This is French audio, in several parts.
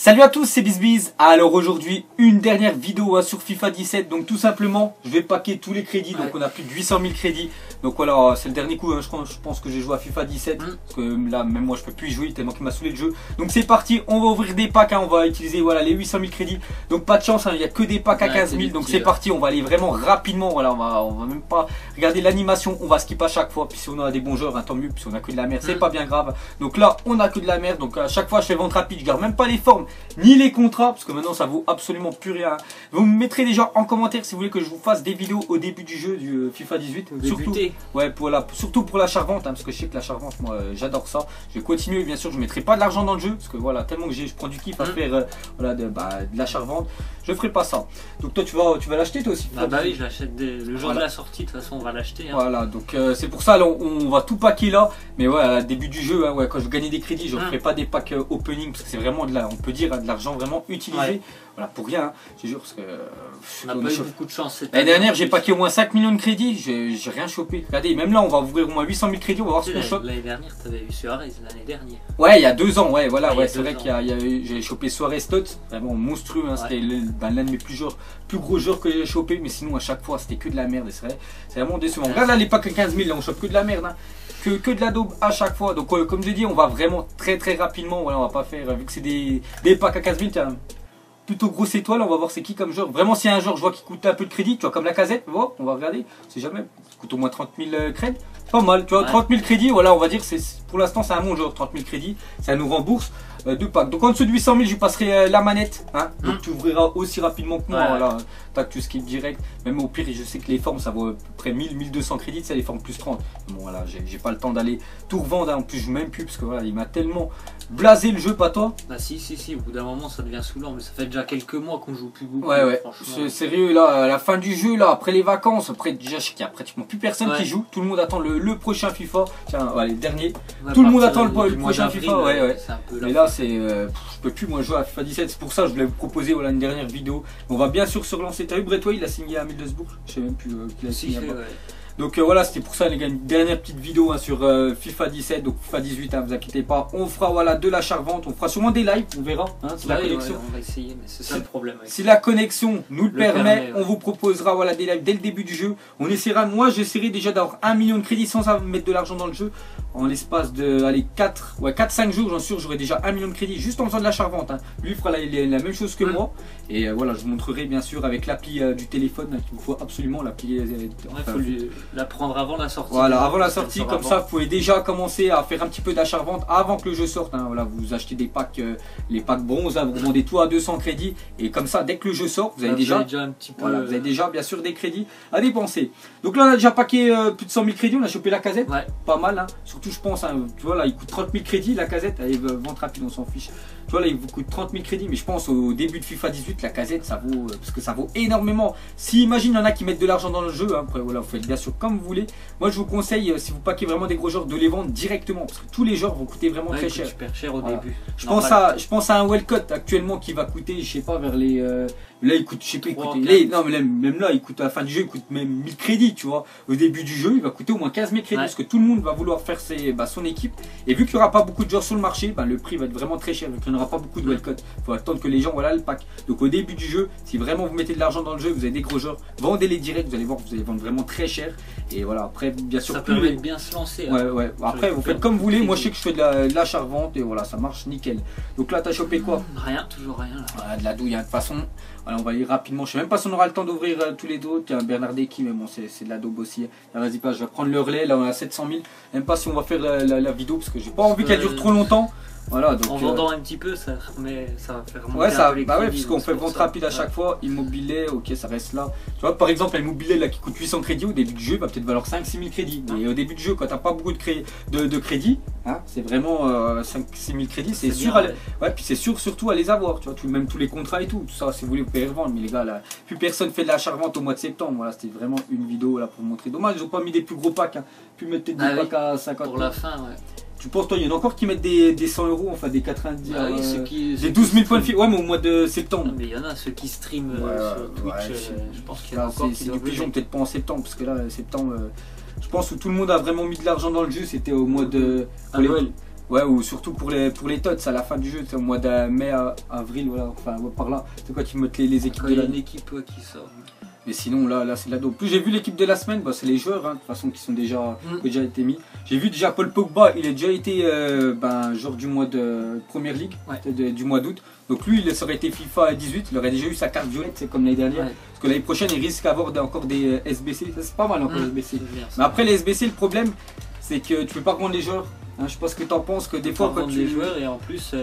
Salut à tous, c'est BizBiz. Alors aujourd'hui, une dernière vidéo sur FIFA 17. Donc tout simplement, je vais packer tous les crédits. Donc on a plus de 800 000 crédits. Donc voilà, c'est le dernier coup. Je pense que j'ai joué à FIFA 17. Parce que là, même moi, je peux plus y jouer tellement qu'il m'a saoulé le jeu. Donc c'est parti, on va ouvrir des packs. On va utiliser voilà, les 800 000 crédits. Donc pas de chance, il n'y a que des packs à 15 000. Donc c'est parti, on va aller vraiment rapidement. Voilà, on va même pas regarder l'animation. On va skip à chaque fois. Puis si on a des bons joueurs, tant mieux. Puis si on a que de la merde, c'est pas bien grave. Donc là, on a que de la merde. Donc à chaque fois, je fais vente rapide. Je garde même pas les formes ni les contrats, parce que maintenant ça vaut absolument plus rien. Vous me mettrez déjà en commentaire si vous voulez que je vous fasse des vidéos au début du jeu du FIFA 18. Surtout, ouais, surtout pour l'achat-vente, parce que je sais que l'achat-vente, moi j'adore ça. Je vais continuer, bien sûr, je mettrai pas de l'argent dans le jeu, parce que voilà, tellement que je prends du kiff à faire voilà, de l'achat-vente, je ferai pas ça. Donc toi tu vas l'acheter toi aussi? Bah oui, je l'achète le jour de la sortie, de toute façon on va l'acheter. Voilà, donc c'est pour ça, là, on va tout packer là. Mais ouais, à début du jeu, ouais, quand je gagne des crédits, je ne ferai pas des packs opening, parce que c'est vraiment on peut dire de l'argent vraiment utilisé. Voilà, pour rien, je te jure, parce que on n'a pas eu beaucoup de chance. L'année dernière, j'ai packé au moins 5 millions de crédits, j'ai rien chopé. Regardez, même là, on va ouvrir au moins 800 000 crédits, on va voir ce qu'on chope. L'année dernière, tu avais eu Suarez, l'année dernière. Ouais, il y a 2 ans, ouais, voilà, ouais, c'est vrai qu'il y a j'ai chopé Suarez Tot, vraiment monstrueux, c'était l'un de mes plus gros joueurs que j'ai chopé, mais sinon, à chaque fois, c'était que de la merde, c'est vrai, c'est vraiment décevant. Regarde là, les packs à 15 000, là, on chope que de la merde, que de la daube à chaque fois. Donc, comme j'ai dit, on va vraiment très rapidement, voilà, on va pas faire, vu que c'est des packs à 15 000, tiens. Plutôt grosse étoile, on va voir c'est qui comme joueur. Vraiment, s'il y a un joueur, je vois qui coûte un peu de crédit, tu vois, comme la casette, on va regarder, c'est jamais, ça coûte au moins 30 000 crédits, pas mal, tu vois, 30 000 crédits, voilà, on va dire, pour l'instant, c'est un bon joueur, 30 000 crédits, ça nous rembourse 2 packs. Donc en dessous de 800 000, je lui passerai la manette, donc tu ouvriras aussi rapidement que moi, voilà, tac, tu skip direct, même au pire, je sais que les formes, ça vaut à peu près 1200 crédits, ça les formes plus 30. Bon, voilà, j'ai pas le temps d'aller tout revendre, en plus, je joue même plus, parce que voilà, il m'a tellement blasé le jeu, pas toi? Bah si, au bout d'un moment, ça devient saoulant, mais ça fait déjà quelques mois qu'on joue plus beaucoup. Ouais, c'est sérieux, là, à la fin du jeu, là, après les vacances, après déjà, je sais qu'il y a pratiquement plus personne qui joue, tout le monde attend le prochain FIFA, tiens, les derniers, tout le monde attend le prochain FIFA, ouais. Mais là, c'est, je peux plus, moi, jouer à FIFA 17, c'est pour ça que je voulais vous proposer, voilà, une dernière vidéo. On va bien sûr se relancer. T'as vu Bretois, il a signé à Middlesbrough, je sais même plus qu'il a signé. Donc voilà, c'était pour ça les gars, une dernière petite vidéo sur FIFA 17, donc FIFA 18, vous inquiétez pas, on fera voilà, de l'achat-vente, on fera sûrement des lives, on verra, si la connexion, on va essayer, mais c'est ça le problème. Si la connexion nous le permet, on vous proposera voilà, des lives dès le début du jeu, on essaiera, moi j'essaierai déjà d'avoir 1 million de crédits sans mettre de l'argent dans le jeu, en l'espace de 4-5 jours, j'en suis sûr, j'aurai déjà 1 million de crédits juste en faisant de l'achat-vente, lui fera la même chose que moi, et voilà, je vous montrerai bien sûr avec l'appli du téléphone, qu'il vous faut absolument, l'appli... la prendre avant la sortie. Voilà, avant la sortie, comme ça vous pouvez déjà commencer à faire un petit peu d'achat-revente avant que le jeu sorte. Voilà, vous achetez des packs, les packs bronze, vous vendez tout à 200 crédits et comme ça, dès que le jeu sort, vous avez déjà un petit peu, voilà, vous avez déjà bien sûr des crédits à dépenser. Donc là, on a déjà packé plus de 100 000 crédits, on a chopé la casette, pas mal. Surtout, je pense, tu vois là, il coûte 30 000 crédits la casette, allez, vente rapide, on s'en fiche. Tu vois là, il vous coûte 30 000 crédits, mais je pense au début de FIFA 18, la casette, ça vaut, parce que ça vaut énormément. Si imagine, il y en a qui mettent de l'argent dans le jeu, après voilà, vous faites bien sûr comme vous voulez. Moi, je vous conseille, si vous paquez vraiment des gros joueurs, de les vendre directement, parce que tous les joueurs vont coûter vraiment très cher. Super cher au début. Je pense à un Wellcott actuellement qui va coûter, je sais pas, vers les... là, il coûte, je sais pas, non, mais même là, il coûte à la fin du jeu, il coûte même 1000 crédits, tu vois. Au début du jeu, il va coûter au moins 15 000 crédits, parce que tout le monde va vouloir faire son équipe. Et vu qu'il n'y aura pas beaucoup de joueurs sur le marché, le prix va être vraiment très cher, vu qu'il n'y aura pas beaucoup de Wellcott. Il faut attendre que les gens, voilà, le pack. Donc au début du jeu, si vraiment vous mettez de l'argent dans le jeu, vous avez des gros joueurs, vendez-les direct, vous allez voir que vous allez vendre vraiment très cher. Et voilà, après, bien sûr, ça permet de bien se lancer. Après, vous faites comme vous voulez. Moi, je sais que je fais de l'achat-revente et voilà, ça marche nickel. Donc là, t'as chopé quoi? Rien, toujours rien. Là. Voilà, de la douille, de toute façon. Voilà, on va aller rapidement. Je sais même pas si on aura le temps d'ouvrir tous les dos. Tiens, Bernard Decky, mais bon, c'est de la daube aussi. Vas-y, pas, je vais prendre le relais. Là, on a 700 000. Même pas si on va faire la vidéo parce que j'ai pas envie qu'elle dure trop longtemps. Voilà, donc, en vendant un petit peu, ça va faire remonter parce qu'on fait vente rapide à chaque fois. Immobilier, ok, ça reste là. Tu vois, par exemple, l'immobilier là qui coûte 800 crédits au début du jeu va peut-être valoir 5-6 000 crédits. Mais au début du jeu, quand t'as pas beaucoup de crédits, c'est vraiment 5-6 000 crédits, c'est sûr. Puis c'est sûr surtout à les avoir. Tu vois, même tous les contrats et tout ça, si vous voulez, vous pouvez les revendre. Mais les gars, là, plus personne fait de l'achat-revente au mois de septembre. Voilà, c'était vraiment une vidéo là pour vous montrer. Dommage, ils ont pas mis des plus gros packs. Plus mettre des packs à 50 pour la fin, Tu penses, toi, il y en a encore qui mettent des 100 €, enfin des 90, des 12 000 points de FIFA. Ouais, mais au mois de septembre. Non, mais il y en a ceux qui streament sur Twitch. Je pense qu'il y en a encore qui c'est du pigeon, peut-être pas en septembre, parce que là, septembre, je pense où tout le monde a vraiment mis de l'argent dans le jeu, c'était au mois de. Ouais, ou surtout pour les tots à la fin du jeu, c'est au mois de mai à avril, voilà, enfin par là, c'est quand ils mettent les équipes quand de il y a l'année. une équipe qui sort. Mais sinon là c'est de la dope. Plus j'ai vu l'équipe de la semaine, bah, c'est les joueurs hein, de toute façon qui sont déjà, qui ont déjà été mis. J'ai vu déjà Paul Pogba, il a déjà été genre du mois de Première Ligue, du mois d'août. Donc lui il aurait été FIFA 18, il aurait déjà eu sa carte violette, c'est comme l'année dernière. Parce que l'année prochaine il risque d'avoir encore des SBC, ça c'est pas mal encore SBC. Mais après les SBC le problème c'est que tu peux pas revendre les joueurs. Hein, je sais pas ce que tu en penses, que des fois quand tu... les joueurs et en plus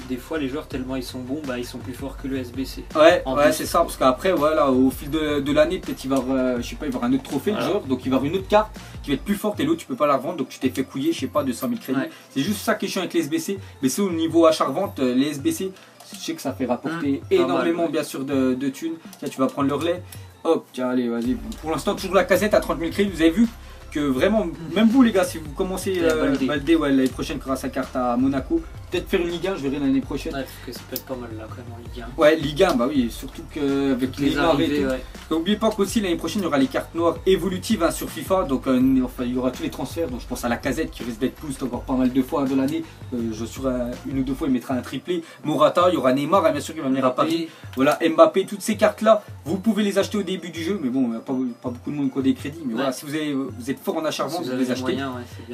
des fois les joueurs tellement ils sont bons, ils sont plus forts que le SBC. Ouais, c'est ça, parce qu'après voilà, au fil de l'année peut-être il va avoir, je sais pas, il va avoir un autre trophée le joueur, donc il va avoir une autre carte qui va être plus forte et l'autre tu peux pas la revendre, donc tu t'es fait couiller, je sais pas, de 100 000 crédits. C'est juste ça qui est chiant avec les SBC, mais c'est au niveau achat-revente, les SBC, je sais que ça fait rapporter énormément bien sûr de thunes. Tiens, tu vas prendre le relais, hop, tiens allez vas-y, pour l'instant toujours la casette à 30 000 crédits, vous avez vu que vraiment, même vous les gars, si vous commencez Baldé l'année prochaine qui aura sa carte à Monaco, peut-être faire une Ligue 1, je verrai l'année prochaine. Ouais, parce que ça peut être pas mal là quand même en Ligue 1. Ouais, Ligue 1, bah oui, surtout qu'avec les arrivées, n'oubliez pas qu'aussi l'année prochaine il y aura les cartes noires évolutives sur FIFA, donc enfin, il y aura tous les transferts, donc je pense à la Casette qui risque d'être poussed encore pas mal de fois de l'année, je suis une ou deux fois il mettra un triplé, Morata, il y aura Neymar, bien sûr qu'il va venir à Paris, voilà, Mbappé, toutes ces cartes là, vous pouvez les acheter au début du jeu, mais bon, il n'y a pas beaucoup de monde qui a des crédits, mais voilà, si vous êtes fort en achat revente, vous les achetez.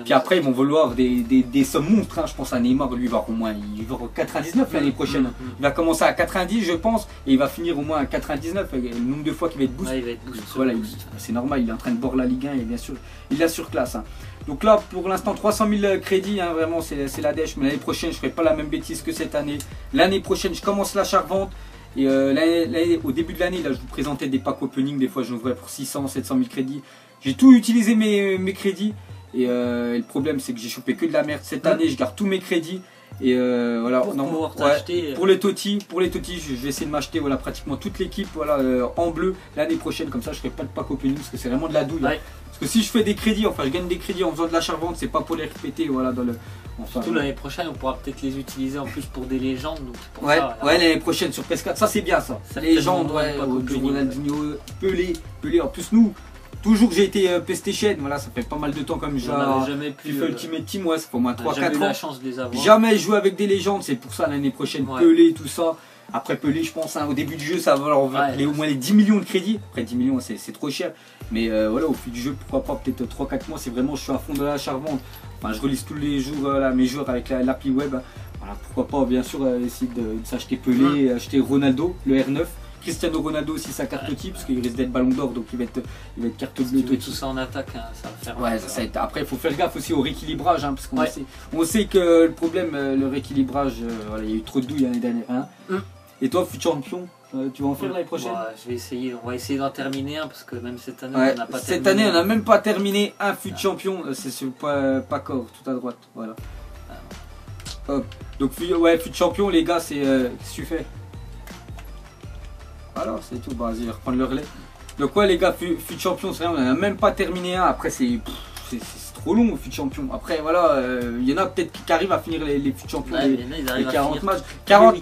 Puis après ils vont vouloir des sommes monstres, hein. Je pense à Neymar, lui il va au moins 99 l'année prochaine. Il va commencer à 90 je pense et il va finir au moins à 99, le nombre de fois qu'il va être boost. Voilà, c'est normal, il est en train de boire la Ligue 1 et bien sûr il a sur classe. Hein. Donc là pour l'instant 300 000 crédits, hein, vraiment c'est la dèche, mais l'année prochaine je ferai pas la même bêtise que cette année. L'année prochaine je commence l'achat-revente. Et au début de l'année, là, je vous présentais des packs opening, des fois je l'ouvrais pour 600, 700 000 crédits. J'ai tout utilisé mes crédits. Et le problème, c'est que j'ai chopé que de la merde. Cette année, je garde tous mes crédits. Et voilà, pour les Totti, je vais essayer de m'acheter voilà, pratiquement toute l'équipe voilà, en bleu l'année prochaine. Comme ça, je ferai pas de pack opening parce que c'est vraiment de la douille. Parce que si je fais des crédits, enfin je gagne des crédits en faisant de l'achat-revente, c'est pas pour les répéter voilà, dans le... Enfin, surtout l'année prochaine, on pourra peut-être les utiliser en plus pour des légendes. Donc pour ça, l'année prochaine sur PS4, ça c'est bien ça. Les légendes, du Ronaldinho, Pelé, en plus nous, toujours que j'ai été PlayStation, voilà, ça fait pas mal de temps comme jamais pu FIFA Ultimate Team, ouais, ça fait au moins 3-4 ans. La chance de les avoir. Jamais joué avec des légendes, c'est pour ça l'année prochaine, Pelé, tout ça. Après Pelé, je pense, hein, au début du jeu, ça va valoir au moins les 10 millions de crédits. Après 10 millions, c'est trop cher. Mais voilà, au fil du jeu, pourquoi pas, peut-être 3-4 mois, c'est vraiment, je suis à fond de la charvente. Enfin, je relise tous les jours mes joueurs avec l'appli web. Voilà, pourquoi pas, bien sûr, essayer de s'acheter Pelé, acheter Ronaldo, le R9. Cristiano Ronaldo aussi sa carte type parce qu'il risque d'être ballon d'or donc il va être carte bleue. Tout ça en attaque, hein, ça va faire. Ouais, ça va être... Après il faut faire gaffe aussi au rééquilibrage hein, parce qu'on sait que le problème, le rééquilibrage, voilà, il y a eu trop de douilles l'année dernière. Hein. Et toi, futur champion, tu vas en faire l'année prochaine? Je vais essayer, on va essayer d'en terminer un parce que même cette année on n'a pas terminé. Cette année on n'a même pas terminé un fut champion, c'est sur pas corps, tout à droite, voilà. Hop. Donc fut champion les gars, c'est qu'est-ce que tu fais? Alors c'est tout, vas-y, je vais reprendre le relais. Donc ouais les gars, fut champion, c'est vrai, on n'en a même pas terminé un, après c'est trop long au fut champion. Après voilà, il y en a peut-être qui arrivent à finir les fut champions, les 40 matchs. 40,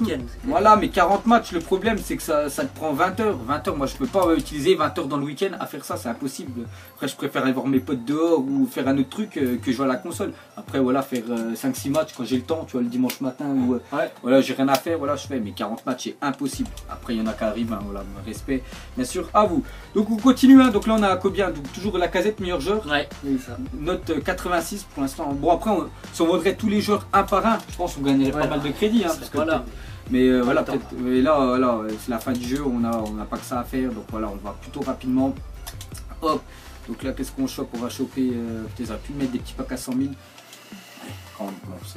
voilà, mais 40 matchs, le problème c'est que ça te prend 20 heures. 20 heures, moi je peux pas utiliser 20 heures dans le week-end à faire ça, c'est impossible. Après je préfère aller voir mes potes dehors ou faire un autre truc que jouer à la console. Après voilà, faire 5-6 matchs quand j'ai le temps, tu vois, le dimanche matin ou voilà, j'ai rien à faire, voilà, je fais. Mais 40 matchs c'est impossible. Après il y en a qui arrivent, hein, voilà, respect bien sûr à vous. Donc on continue, hein. Donc là on a combien? Donc toujours la Casette meilleur joueur. Ouais, ça. Note 86 pour l'instant. Bon après si on vaudrait tous les joueurs un par un, je pense qu'on gagnerait pas mal de crédits. Hein, parce que mais voilà, peut-être. Et là, voilà, c'est la fin du jeu, on n'a pas que ça à faire. Donc voilà, on va plutôt rapidement. Hop. Donc là, qu'est-ce qu'on chope? On va choper. Peut-être pu mettre des petits packs à 100 000. Bon,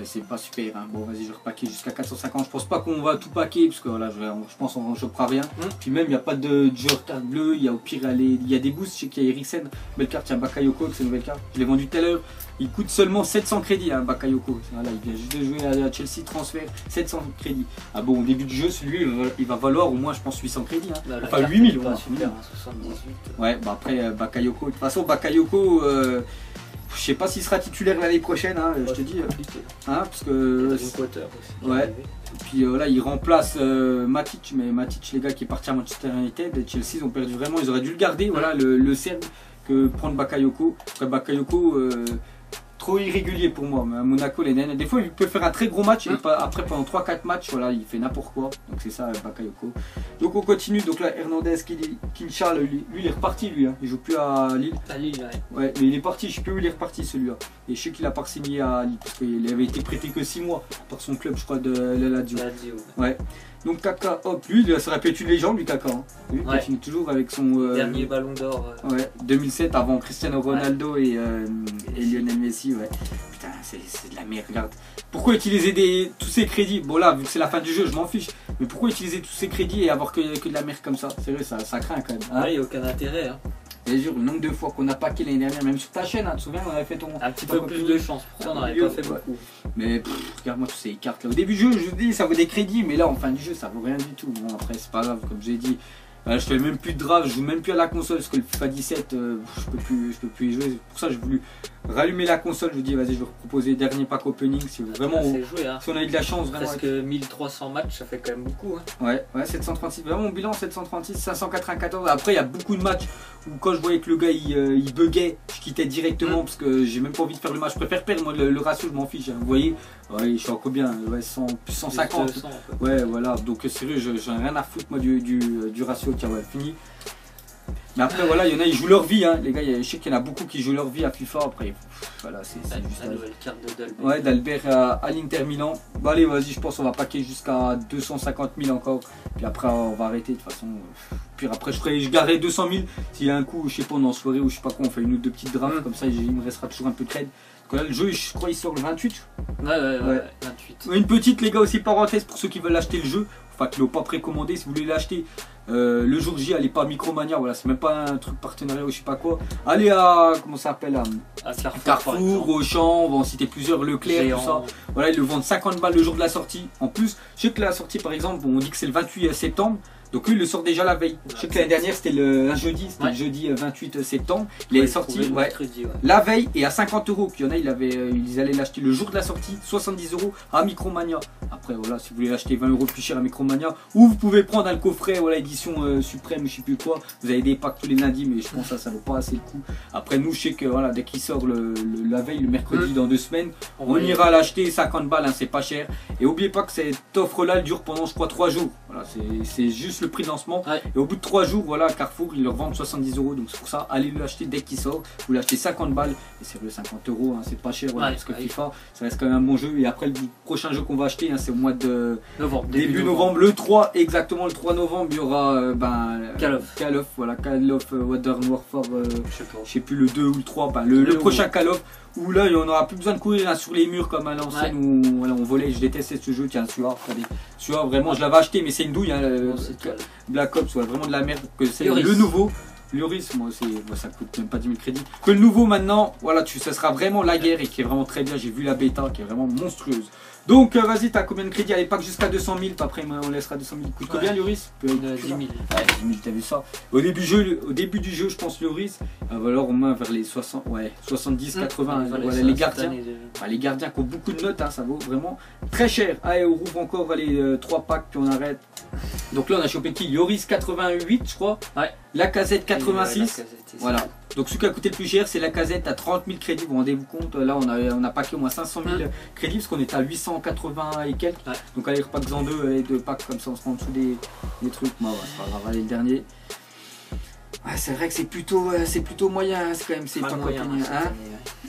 c'est pas super. Hein. Bon, vas-y, je vais repacker jusqu'à 450. Je pense pas qu'on va tout packer parce que voilà, je pense qu'on ne chopera rien. Puis même, il n'y a pas de joueur carte bleue. Il y a au pire, il y a des boosts. Je sais qu'il y a Eriksen. Belle carte, il y a Bakayoko avec sa nouvelle carte. Je l'ai vendu tout à l'heure. Il coûte seulement 700 crédits, hein, Bakayoko. Voilà, il vient juste de jouer à Chelsea, transfert, 700 crédits. Ah bon, au début du jeu, celui il va valoir au moins, je pense, 800 crédits. Hein. Enfin, 8000. Super, 78. Ouais, bah après, Bakayoko. De toute façon, Bakayoko. Je sais pas s'il sera titulaire l'année prochaine, hein, je te dis. Hein, parce que. Ouais. Et puis là, il remplace Matic, mais Matic, les gars, qui est parti à Manchester United. Et Chelsea, ils ont perdu vraiment. Ils auraient dû le garder, voilà, le Serbe, que prendre Bakayoko. Après, Bakayoko, trop irrégulier pour moi. Mais à Monaco, les dernières, des fois, il peut faire un très gros match et après, pendant 3-4 matchs, voilà, il fait n'importe quoi. Donc c'est ça, Bakayoko. Donc on continue. Donc là, Hernandez, Kinshal, lui, il est reparti, lui. Hein. Il joue plus à Lille. À Lille, ouais. Ouais, mais il est parti. Je sais plus où il est reparti, celui-là. Et je sais qu'il a pas signé à Lille parce qu'il avait été prêté que 6 mois par son club, je crois, de la Lazio. Ouais. Donc Kaka, hop, lui, ça aurait pu être une légende, lui, Kaka. Hein. Lui, il continue toujours avec son dernier ballon d'or. Ouais, 2007 avant Cristiano Ronaldo et Lionel Messi. Ouais. Putain, c'est de la merde, regarde. Pourquoi utiliser tous ces crédits? Bon, là, vu que c'est la fin du jeu, je m'en fiche. Mais pourquoi utiliser tous ces crédits et avoir que de la merde comme ça? Sérieux, ça craint quand même. Hein. Ouais, il n'y a aucun intérêt. Hein. Je jure, le nombre de fois qu'on a paqué l'année dernière, même sur ta chaîne, hein, tu te souviens, on avait fait un petit peu plus de chance, pour ça on n'aurait pas fait beaucoup. Mais regarde-moi toutes ces cartes là. Au début du jeu, je vous dis, ça vaut des crédits, mais là en fin du jeu, ça vaut rien du tout. Bon, après, c'est pas grave, comme j'ai dit. Je fais même plus de draft, je joue même plus à la console parce que le FIFA 17, je peux plus y jouer. C'est pour ça que j'ai voulu rallumer la console. Je vous dis, vas-y, je vais proposer le dernier pack opening. Si vraiment, joué, hein. Si on a eu de la chance, vraiment. Presque 1300 matchs, ça fait quand même beaucoup. Hein. Ouais, 736. Vraiment, mon bilan 736, 594. Après, il y a beaucoup de matchs où quand je voyais que le gars il buguait, je quittais directement parce que j'ai même pas envie de faire le match. Je préfère perdre, moi le ratio, je m'en fiche. Hein. Vous voyez, ouais, je suis encore bien, ouais, 150. 200, ouais, voilà. Donc, sérieux, j'en ai rien à foutre, moi, du ratio. Tiens, ouais, fini. Mais après, voilà, il y en a, ils jouent leur vie, hein. Les gars, je sais qu'il y en a beaucoup qui jouent leur vie à FIFA. Après, voilà, c'est juste la nouvelle carte d'Albert. Ouais, d'Albert à l'Inter Milan. Bah, allez, vas-y, je pense qu'on va paquer jusqu'à 250 000 encore. Puis après, on va arrêter de toute façon. Puis après, je garderai 200 000 s'il y a un coup, je sais pas, on est en soirée ou je sais pas quoi, on fait une ou deux petites drafts. Comme ça, il me restera toujours un peu de trade. Là, le jeu, je crois, il sort le 28. Ouais, 28. Une petite, les gars, aussi parenthèse pour ceux qui veulent acheter le jeu. Enfin, qui l'ont pas précommandé, si vous voulez l'acheter le jour J, allez pas à Micromania, voilà, c'est même pas un truc partenariat ou je sais pas quoi. Allez à, comment ça s'appelle, à Carrefour, Auchan, on va en citer plusieurs, Leclerc, tout ça. Voilà, ils le vendent 50 balles le jour de la sortie. En plus, je sais que la sortie, par exemple, on dit que c'est le 28 septembre. Donc lui il le sort déjà la veille. Je sais que l'année dernière c'était un jeudi, c'était le jeudi 28 septembre. Il est sorti la veille et à 50 €. Puis il y en a, ils allaient l'acheter le jour de la sortie, 70 € à Micromania. Après voilà, si vous voulez l'acheter 20 € plus cher à Micromania, ou vous pouvez prendre le coffret, voilà, édition suprême, je sais plus quoi. Vous avez des packs tous les lundis, mais je pense que ça vaut pas assez le coup. Après nous, je sais que voilà, dès qu'il sort la veille, le mercredi dans 2 semaines, on ira l'acheter 50 balles, hein, c'est pas cher. Et n'oubliez pas que cette offre là elle dure pendant je crois 3 jours. Voilà, c'est juste le prix de lancement. Et au bout de 3 jours, voilà, Carrefour ils leur vendent 70 €. Donc c'est pour ça, allez l'acheter dès qu'il sort. Vous l'achetez 50 balles et c'est le 50 €, hein, c'est pas cher, voilà, parce que FIFA ça reste quand même un bon jeu. Et après le prochain jeu qu'on va acheter, hein, c'est au mois de novembre, début novembre, le 3, exactement le 3 novembre, il y aura Call of, voilà, Call of Modern Warfare, je sais plus le 2 ou le 3, le prochain Call of. Où là, on n'aura plus besoin de courir sur les murs comme à l'ancienne où voilà, on volait. Je détestais ce jeu. Tiens, celui-là, vraiment, je l'avais acheté, mais c'est une douille. Hein, Black Ops, ouais, vraiment de la merde. Que c'est le nouveau. Lloris, moi, ça coûte même pas 10 000 crédits. Que le nouveau maintenant, voilà, ça sera vraiment la guerre et qui est vraiment très bien. J'ai vu la bêta qui est vraiment monstrueuse. Donc vas-y, t'as combien de crédits? Allez, pas jusqu'à 200 000, après on laissera 200 000. Coûte combien Lloris? 10 000. Ouais, 10 000, t'as vu ça? Au début du jeu, je pense Lloris, va valoir au moins vers les 60, ouais, 70, 80. Voilà, les gardiens. Les gardiens qui ont beaucoup de notes, hein, ça vaut vraiment très cher. Allez, on rouvre encore les 3 packs, puis on arrête. Donc là, on a chopé qui? Lloris 88, je crois. Ouais. Lacazette 86. Voilà. Donc celui qui a coûté le plus cher, c'est Lacazette à 30 000 crédits. Vous rendez-vous compte? Là, on a packé au moins 500 000 crédits parce qu'on est à 880 et quelques. Donc allez, repack en 2 et 2 packs comme ça, on se rend en dessous des trucs. Bon, c'est pas grave. Allez, le dernier. Ouais, c'est vrai que c'est plutôt moyen, hein, c'est quand même, c'est pas moyen. Hein.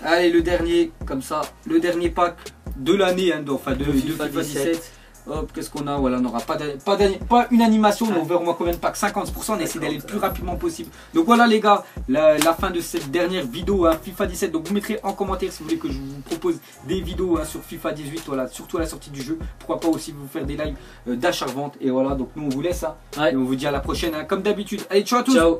Allez, le dernier, comme ça, le dernier pack de l'année, hein, enfin de FIFA 17. Hop, qu'est-ce qu'on a? Voilà, on n'aura pas une animation, on verra au moins combien de packs? 50%, on essaie d'aller le plus rapidement possible. Donc voilà les gars, la fin de cette dernière vidéo, hein, FIFA 17. Donc vous mettrez en commentaire si vous voulez que je vous propose des vidéos, hein, sur FIFA 18, voilà, surtout à la sortie du jeu. Pourquoi pas aussi vous faire des lives d'achat-vente. Et voilà, donc nous on vous laisse, hein, et on vous dit à la prochaine, hein, comme d'habitude. Allez, ciao à tous. Ciao.